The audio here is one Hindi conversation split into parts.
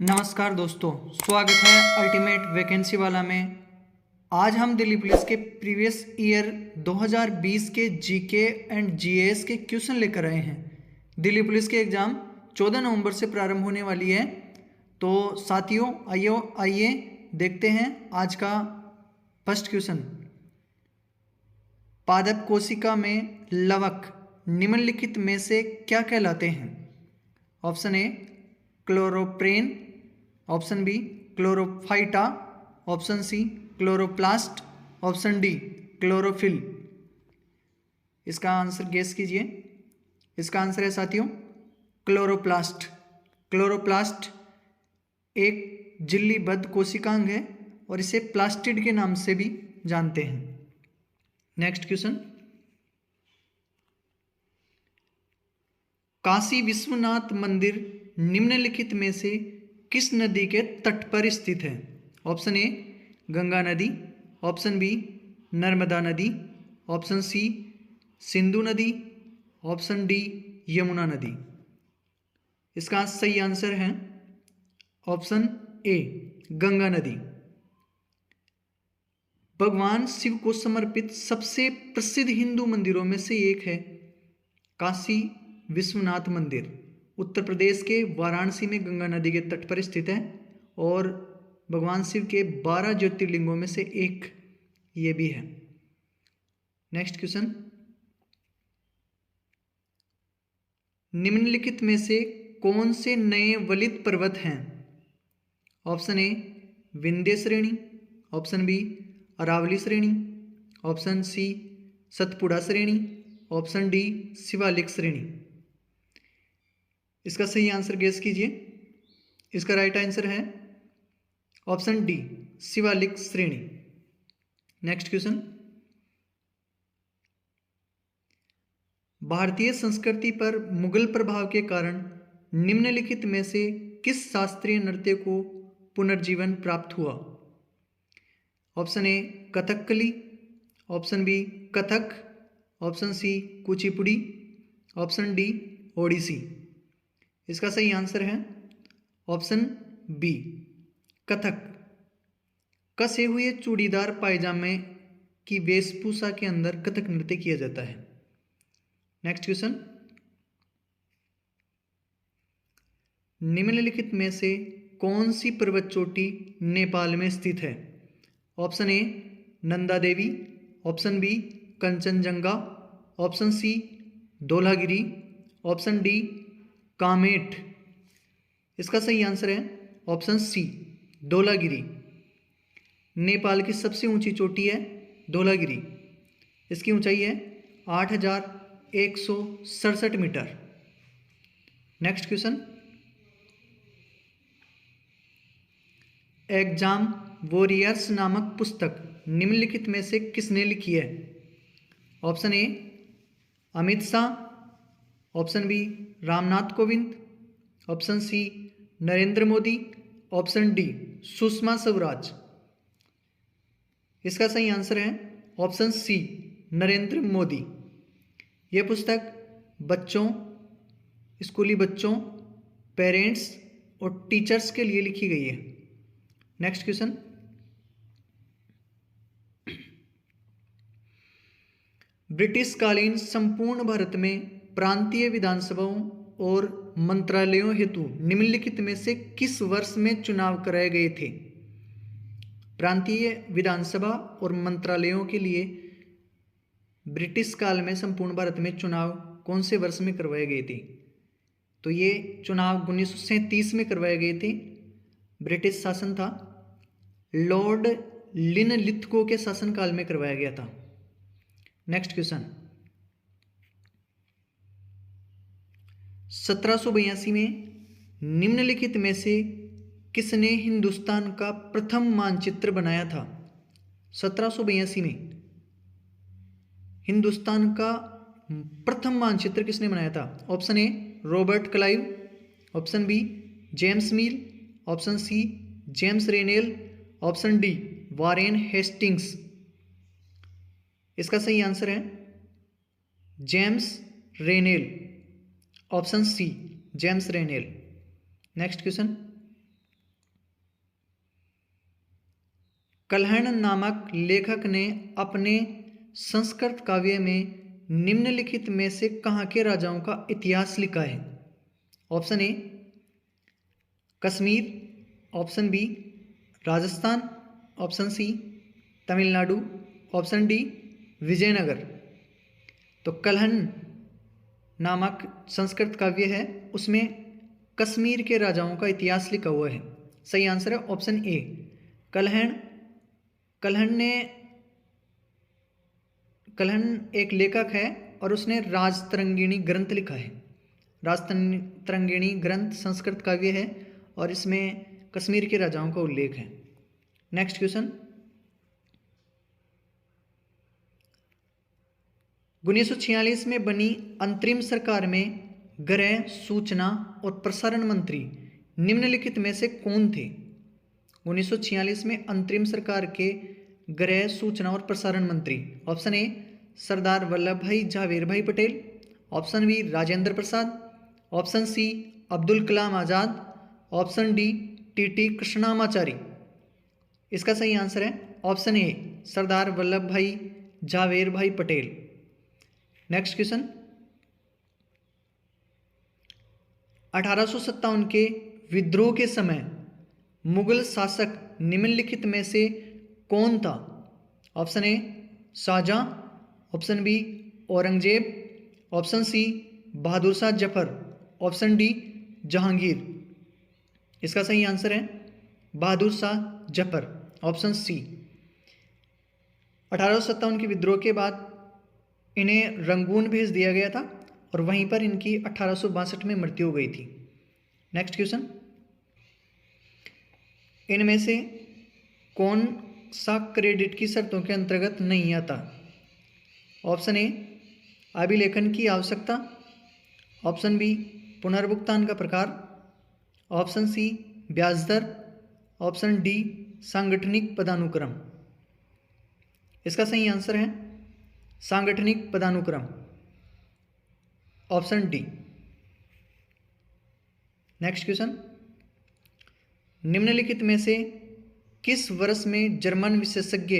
नमस्कार दोस्तों, स्वागत है अल्टीमेट वैकेंसी वाला में। आज हम दिल्ली पुलिस के प्रीवियस ईयर 2020 के जीके एंड जीएस के क्वेश्चन लेकर आए हैं। दिल्ली पुलिस के एग्ज़ाम 14 नवंबर से प्रारंभ होने वाली है। तो साथियों, आइए देखते हैं आज का फर्स्ट क्वेश्चन। पादप कोशिका में लवक निम्नलिखित में से क्या कहलाते हैं? Option A chloroprene, option B chlorophyta, option C chloroplast, option D chlorophyll. इसका आंसर गेस कीजिए। इसका आंसर है साथियों क्लोरोप्लास्ट। क्लोरोप्लास्ट एक झिल्लीबद्ध कोशिकांग है और इसे प्लास्टिड के नाम से भी जानते हैं। Next question. काशी विश्वनाथ मंदिर निम्नलिखित में से किस नदी के तट पर स्थित है? ऑप्शन ए गंगा नदी, ऑप्शन बी नर्मदा नदी, ऑप्शन सी सिंधु नदी, ऑप्शन डी यमुना नदी। इसका सही आंसर है ऑप्शन ए गंगा नदी। भगवान शिव को समर्पित सबसे प्रसिद्ध हिंदू मंदिरों में से एक है काशी विश्वनाथ मंदिर। उत्तर प्रदेश के वाराणसी में गंगा नदी के तट पर स्थित है और भगवान शिव के 12 ज्योतिर्लिंगों में से एक ये भी है। Next question. निम्नलिखित में से कौन से नए वलित पर्वत हैं? ऑप्शन ए विंध्य श्रेणी, ऑप्शन बी अरावली श्रेणी, ऑप्शन सी सतपुड़ा श्रेणी, ऑप्शन डी शिवालिक श्रेणी। इसका सही आंसर गेस कीजिए। इसका राइट आंसर है ऑप्शन डी शिवालिक श्रेणी। Next question. भारतीय संस्कृति पर मुगल प्रभाव के कारण निम्नलिखित में से किस शास्त्रीय नृत्य को पुनर्जीवन प्राप्त हुआ? Option A Kathakali, option B Kathak, option C Kuchipudi, option D Odissi. इसका सही आंसर है ऑप्शन बी कथक। कसे हुए चूड़ीदार पायजामे की वेशभूषा के अंदर कथक नृत्य किया जाता है। Next question. निम्नलिखित में से कौन सी पर्वत चोटी नेपाल में स्थित है? Option A Nanda Devi, option B Kanchenjunga, option C Dhaulagiri, option D Kamet. इसका सही आंसर है ऑप्शन सी धौलागिरी। नेपाल की सबसे ऊंची चोटी है धौलागिरी। इसकी ऊंचाई है 8,167 मीटर। Next question. एग्जाम वॉरियर्स नामक पुस्तक निम्नलिखित में से किसने लिखी है? Option A Amit Shah, option B Ramnath Kovind, option C Narendra Modi, option D Sushma Swaraj. इसका सही आंसर है ऑप्शन सी नरेंद्र मोदी। यह पुस्तक बच्चों, स्कूली बच्चों, पेरेंट्स और टीचर्स के लिए लिखी गई है। Next question. ब्रिटिश कालीन संपूर्ण भारत में प्रांतीय विधानसभाओं और मंत्रालयों हेतु निम्नलिखित में से किस वर्ष में चुनाव कराए गए थे? प्रांतीय विधानसभा और मंत्रालयों के लिए ब्रिटिश काल में संपूर्ण भारत में चुनाव कौन से वर्ष में करवाए गए थे? तो ये चुनाव 1937 में करवाए गए थे। ब्रिटिश शासन था, लॉर्ड लिनलिथगो के शासनकाल में करवाया गया था। Next question. 1782 में निम्नलिखित में से किसने हिंदुस्तान का प्रथम मानचित्र बनाया था? 1782 में हिंदुस्तान का प्रथम मानचित्र किसने बनाया था? Option A Robert Clive, option B James Mill, option C James Rennell, option D Warren Hastings. इसका सही आंसर है James Rennell, option C James Rennell. Next question. Kalhana नामक लेखक ने अपने संस्कृत काव्य में निम्नलिखित में से कहाँ के राजाओं का इतिहास लिखा है? Option A Kashmir, option B Rajasthan, option C Tamil Nadu, option D Vijayanagara. तो कल्हण नामक संस्कृत काव्य है, उसमें कश्मीर के राजाओं का इतिहास लिखा हुआ है। सही आंसर है ऑप्शन ए कल्हण। कल्हण एक लेखक है और उसने राजतरंगिणी ग्रंथ लिखा है। राजतरंगिणी ग्रंथ संस्कृत काव्य है और इसमें कश्मीर के राजाओं का उल्लेख है। नेक्स्ट क्वेश्चन, 1946 में बनी अंतरिम सरकार में गृह, सूचना और प्रसारण मंत्री निम्नलिखित में से कौन थे? 1946 में अंतरिम सरकार के गृह, सूचना और प्रसारण मंत्री, ऑप्शन ए सरदार वल्लभ भाई झावेर भाई Patel, option B Rajendra Prasad, option C Abdul Kalam Azad, option D TT Krishnamachari. इसका सही आंसर है ऑप्शन ए सरदार वल्लभ भाई झावेर भाई पटेल। नेक्स्ट क्वेश्चन, 1857 के विद्रोह के समय मुगल शासक निम्नलिखित में से कौन था? Option A Shah Jahan, option B Aurangzeb, option C Bahadur Shah Zafar, option D Jahangir. इसका सही आंसर है बहादुर शाह जफर, ऑप्शन सी। 1857 के विद्रोह के बाद इन्हें रंगून भेज दिया गया था और वहीं पर इनकी 1862 में मृत्यु हो गई थी। नेक्स्ट क्वेश्चन, इनमें से कौन सा क्रेडिट की शर्तों के अंतर्गत नहीं आता? ऑप्शन ए अभिलेखन की आवश्यकता, ऑप्शन बी पुनर्भुगतान का प्रकार, ऑप्शन सी ब्याज दर, ऑप्शन डी सांगठनिक पदानुक्रम। इसका सही आंसर है सांगठनिक पदानुक्रम, ऑप्शन डी। नेक्स्ट क्वेश्चन, निम्नलिखित में से किस वर्ष में जर्मन विशेषज्ञ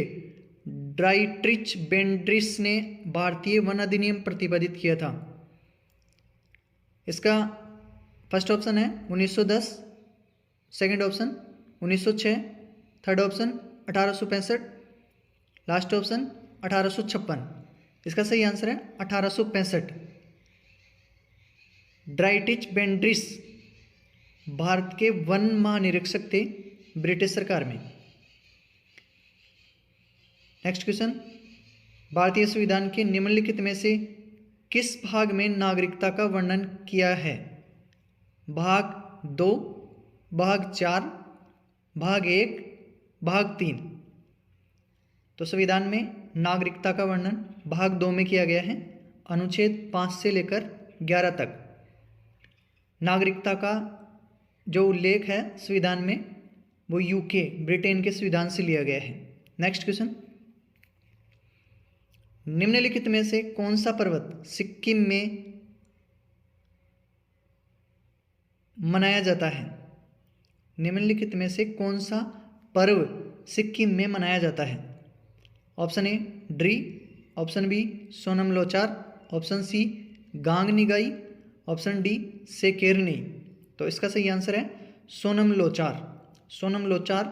ड्राइट्रिच बेंड्रिस ने भारतीय वन अधिनियम प्रतिपादित किया था? इसका फर्स्ट ऑप्शन है 1910, second option 1906, third option 1865, last option 1856। इसका सही आंसर है 1865। ड्राइट्रिच बेंड्रिस भारत के वन महानिरीक्षक थे ब्रिटिश सरकार में। नेक्स्ट क्वेश्चन, भारतीय संविधान के निम्नलिखित में से किस भाग में नागरिकता का वर्णन किया है? भाग 2, भाग 4, भाग 1, भाग 3। तो संविधान में नागरिकता का वर्णन भाग 2 में किया गया है, अनुच्छेद 5 से लेकर 11 तक। नागरिकता का जो उल्लेख है संविधान में वो यूके ब्रिटेन के संविधान से लिया गया है। नेक्स्ट क्वेश्चन, निम्नलिखित में से कौन सा पर्वत सिक्किम में मनाया जाता है? निम्नलिखित में से कौन सा पर्व सिक्किम में मनाया जाता है? Option A Dree, option B Sonam Losar, option C Gaan Ngai, option D Sekrenyi. तो इसका सही आंसर है सोनम लोचार। सोनम लोचार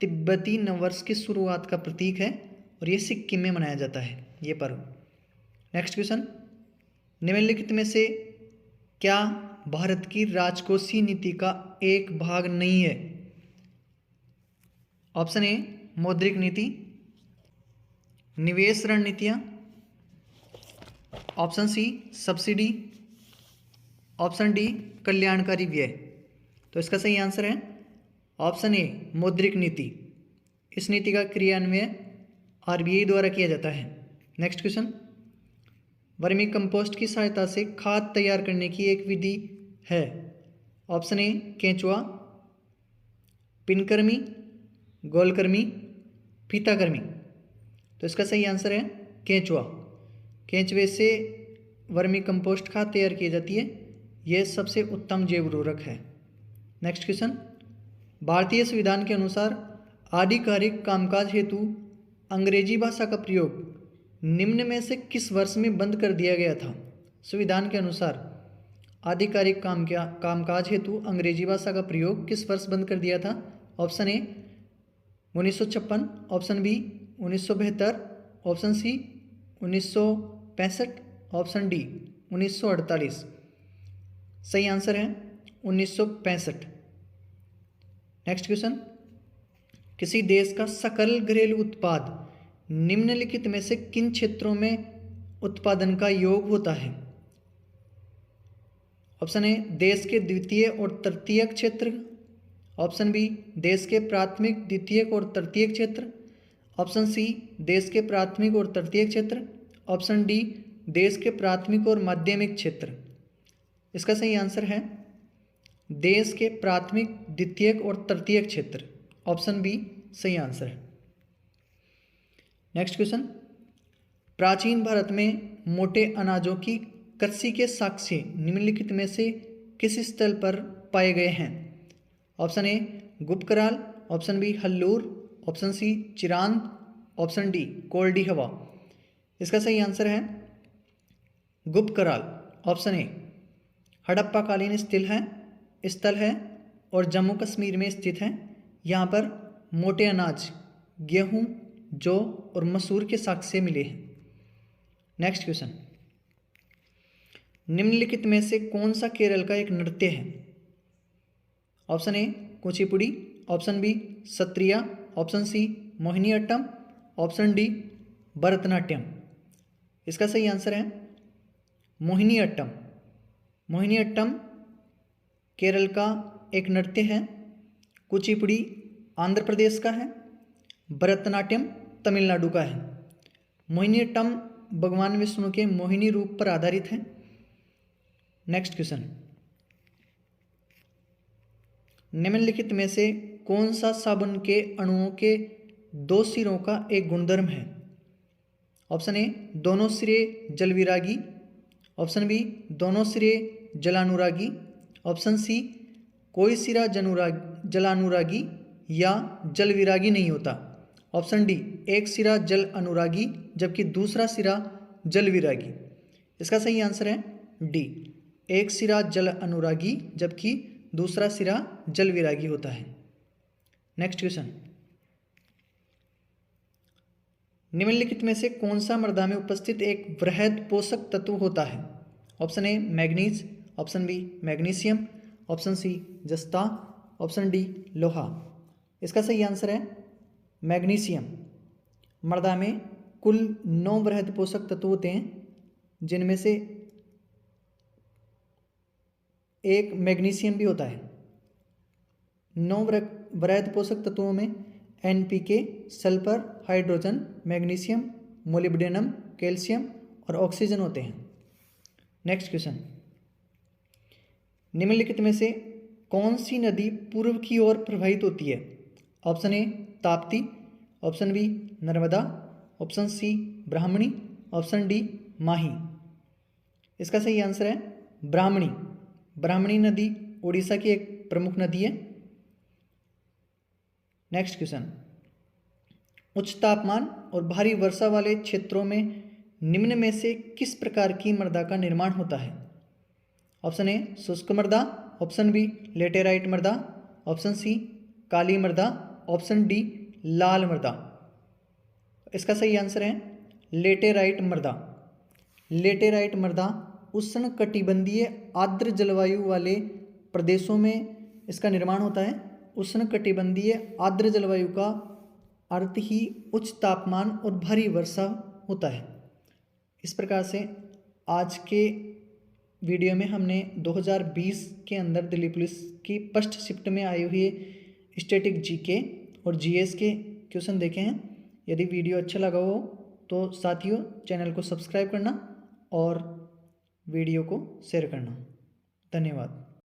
तिब्बती नववर्ष की शुरुआत का प्रतीक है और ये सिक्किम में मनाया जाता है ये पर्व। नेक्स्ट क्वेश्चन, निम्नलिखित में से क्या भारत की राजकोषीय नीति का एक भाग नहीं है? ऑप्शन ए मौद्रिक नीति, निवेश रणनीतियां, option C subsidy, option D कल्याणकारी व्यय। तो इसका सही आंसर है ऑप्शन ए मौद्रिक नीति। इस नीति का क्रियान्वयन आरबीआई द्वारा किया जाता है। नेक्स्ट क्वेश्चन, वर्मी कंपोस्ट की सहायता से खाद तैयार करने की एक विधि है। ऑप्शन ए केंचुआ, पिनकर्मी, गोलकर्मी, फीताकर्मी। तो इसका सही आंसर है केंचुआ। केंचुए से वर्मी कंपोस्ट खाद तैयार की जाती है, यह सबसे उत्तम जैव उर्वरक है। नेक्स्ट क्वेश्चन, भारतीय संविधान के अनुसार आधिकारिक कामकाज हेतु अंग्रेजी भाषा का प्रयोग निम्न में से किस वर्ष में बंद कर दिया गया था? संविधान के अनुसार आधिकारिक कामकाज हेतु अंग्रेजी भाषा का प्रयोग किस वर्ष बंद कर दिया था? Option A 1956, option B 1972, option C 1965, option D 1948। सही आंसर है 1965। नेक्स्ट क्वेश्चन, किसी देश का सकल घरेलू उत्पाद निम्नलिखित में से किन क्षेत्रों में उत्पादन का योग होता है? ऑप्शन ए देश के द्वितीय और तृतीयक क्षेत्र, ऑप्शन बी देश के प्राथमिक, द्वितीयक और तृतीयक क्षेत्र, ऑप्शन सी देश के प्राथमिक और तृतीयक क्षेत्र, ऑप्शन डी देश के प्राथमिक और माध्यमिक क्षेत्र। इसका सही आंसर है देश के प्राथमिक, द्वितीयक और तृतीयक क्षेत्र। ऑप्शन बी सही आंसर है। नेक्स्ट क्वेश्चन, प्राचीन भारत में मोटे अनाजों की कृषि के साक्ष्य निम्नलिखित में से किस स्थल पर पाए गए हैं? Option A Gufkral, option B Hallur, option C Chirand, option D Koldihwa. इसका सही आंसर है गुप्त कराल, ऑप्शन ए। हड़प्पा कालीन स्थल है और जम्मू कश्मीर में स्थित है। यहाँ पर मोटे अनाज गेहूँ, जौ और मसूर के साक्ष्य मिले हैं। नेक्स्ट क्वेश्चन, निम्नलिखित में से कौन सा केरल का एक नृत्य है? Option A Kuchipudi, option B Sattriya, option C Mohiniyattam, option D Bharatanatyam. इसका सही आंसर है मोहिनीअट्टम। मोहिनीअट्टम केरल का एक नृत्य है, कुचिपुड़ी आंध्र प्रदेश का है, भरतनाट्यम तमिलनाडु का है। मोहिनीअट्टम भगवान विष्णु के मोहिनी रूप पर आधारित है। नेक्स्ट क्वेश्चन, निम्नलिखित में से कौन सा साबुन के अणुओं के दो सिरों का एक गुणधर्म है? ऑप्शन ए दोनों सिरे जलविरागी, ऑप्शन बी दोनों सिरे जलानुरागी, ऑप्शन सी कोई सिरा जलानुरागी या जलविरागी नहीं होता, ऑप्शन डी एक सिरा जल अनुरागी जबकि दूसरा सिरा जल विरागी। इसका सही आंसर है डी एक सिरा जल अनुरागी जबकि दूसरा सिरा जल विरागी होता है। नेक्स्ट क्वेश्चन, निम्नलिखित में से कौन सा मृदा में उपस्थित एक वृहद पोषक तत्व होता है? Option A manganese, option B magnesium, option C जस्ता, ऑप्शन डी लोहा। इसका सही आंसर है मैग्नीशियम। मृदा में कुल 9 वृहद पोषक तत्व होते हैं, जिनमें से एक मैग्नीशियम भी होता है। 9 वृहद पोषक तत्वों में NPK, sulphur, hydrogen, magnesium, molybdenum, calcium और ऑक्सीजन होते हैं। नेक्स्ट क्वेश्चन, निम्नलिखित में से कौन सी नदी पूर्व की ओर प्रवाहित होती है? Option A Tapti, option B Narmada, option C Brahmani, option D Mahi. इसका सही आंसर है ब्राह्मणी। ब्राह्मणी नदी उड़ीसा की एक प्रमुख नदी है। नेक्स्ट क्वेश्चन, उच्च तापमान और भारी वर्षा वाले क्षेत्रों में निम्न में से किस प्रकार की मृदा का निर्माण होता है? ऑप्शन ए शुष्क मृदा, ऑप्शन बी लेटेराइट मृदा, ऑप्शन सी काली मृदा, ऑप्शन डी लाल मृदा। इसका सही आंसर है लेटेराइट मृदा। लेटेराइट मृदा उष्ण कटिबंधीय आर्द्र जलवायु वाले प्रदेशों में इसका निर्माण होता है। उष्ण कटिबंधीय आर्द्र जलवायु का अर्थ ही उच्च तापमान और भारी वर्षा होता है। इस प्रकार से आज के वीडियो में हमने 2020 के अंदर दिल्ली पुलिस की फर्स्ट शिफ्ट में आई हुई स्टैटिक जीके और जीएस के क्वेश्चन देखे हैं। यदि वीडियो अच्छा लगा हो तो साथियों चैनल को सब्सक्राइब करना और वीडियो को शेयर करना। धन्यवाद।